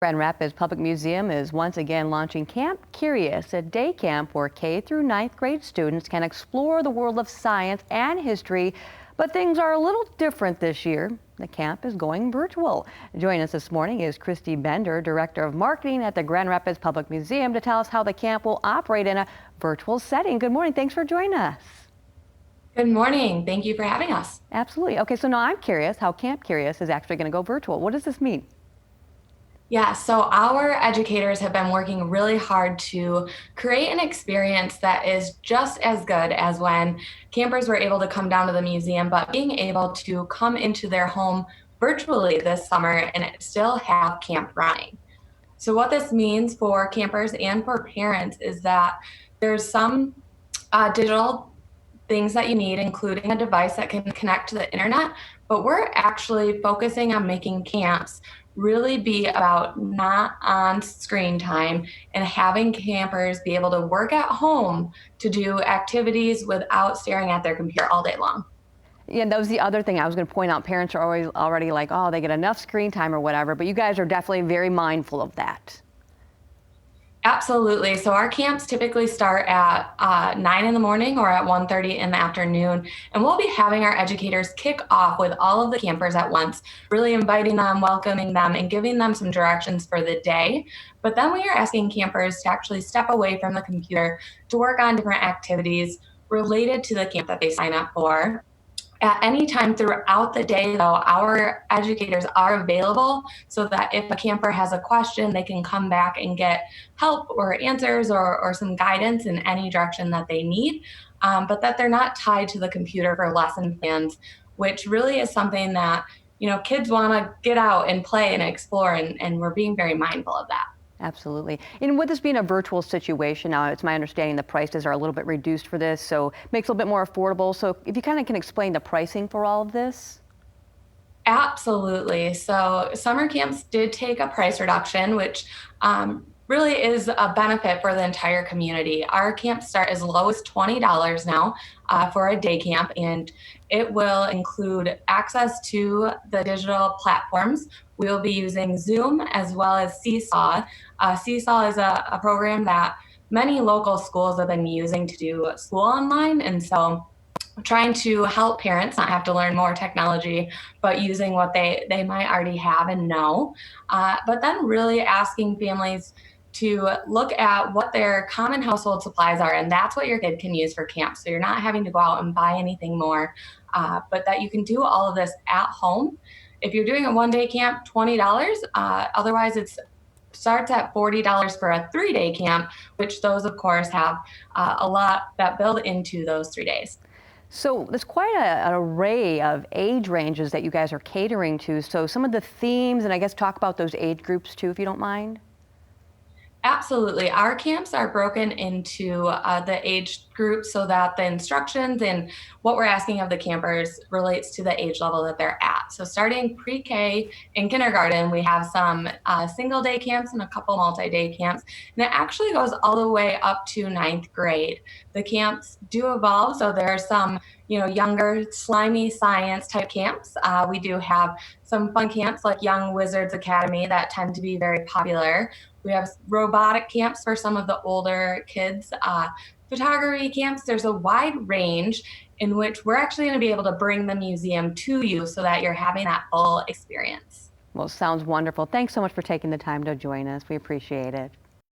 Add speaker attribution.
Speaker 1: Grand Rapids Public Museum is once again launching Camp Curious, a day camp where K through ninth grade students can explore the world of science and history. But things are a little different this year. The camp is going virtual. Joining us this morning is Christy Bender, Director of Marketing at the Grand Rapids Public Museum, to tell us how the camp will operate in a virtual setting. Good morning. Thanks for joining us.
Speaker 2: Good morning. Thank you for having us.
Speaker 1: Absolutely. Okay, so now I'm curious how Camp Curious is actually going to go virtual. What does this mean?
Speaker 2: Yeah, so our educators have been working really hard to create an experience that is just as good as when campers were able to come down to the museum, but being able to come into their home virtually this summer and still have camp running. So what this means for campers and for parents is that there's some digital things that you need, including a device that can connect to the internet, but we're actually focusing on making camps really be about not on screen time and having campers be able to work at home to do activities without staring at their computer all day long.
Speaker 1: Yeah, that was the other thing I was going to point out. Parents are always already like, oh, they get enough screen time or whatever, but you guys are definitely very mindful of that.
Speaker 2: Absolutely. So our camps typically start at 9 in the morning or at 1:30 in the afternoon. And we'll be having our educators kick off with all of the campers at once, really inviting them, welcoming them, and giving them some directions for the day. But then we are asking campers to actually step away from the computer to work on different activities related to the camp that they sign up for. At any time throughout the day, though, our educators are available so that if a camper has a question, they can come back and get help or answers or some guidance in any direction that they need, but that they're not tied to the computer for lesson plans, which really is something that, kids want to get out and play and explore, and we're being very mindful of that.
Speaker 1: Absolutely. And with this being a virtual situation now, it's my understanding the prices are a little bit reduced for this, so it makes it a little bit more affordable. So if you kind of can explain the pricing for all of this.
Speaker 2: Absolutely. So summer camps did take a price reduction, which really is a benefit for the entire community. Our camps start as low as $20 now for a day camp, and it will include access to the digital platforms. We'll be using Zoom as well as Seesaw. Seesaw is a program that many local schools have been using to do school online, and so trying to help parents not have to learn more technology, but using what they might already have and know. But then really asking families to look at what their common household supplies are, and that's what your kid can use for camp. So you're not having to go out and buy anything more, but that you can do all of this at home. If you're doing a one-day camp, $20. Otherwise, it starts at $40 for a 3-day camp, which those, of course, have a lot that build into those 3 days.
Speaker 1: So there's quite an array of age ranges that you guys are catering to. So some of the themes, and I guess talk about those age groups too, if you don't mind.
Speaker 2: Absolutely. Our camps are broken into the age groups so that the instructions and what we're asking of the campers relates to the age level that they're at. So starting pre-K and kindergarten, we have some single day camps and a couple multi-day camps. And it actually goes all the way up to ninth grade. The camps do evolve. So there are some younger, slimy science type camps. We do have some fun camps like Young Wizards Academy that tend to be very popular. We have robotic camps for some of the older kids, photography camps. There's a wide range in which we're actually going to be able to bring the museum to you so that you're having that full experience.
Speaker 1: Well, sounds wonderful. Thanks so much for taking the time to join us. We appreciate it.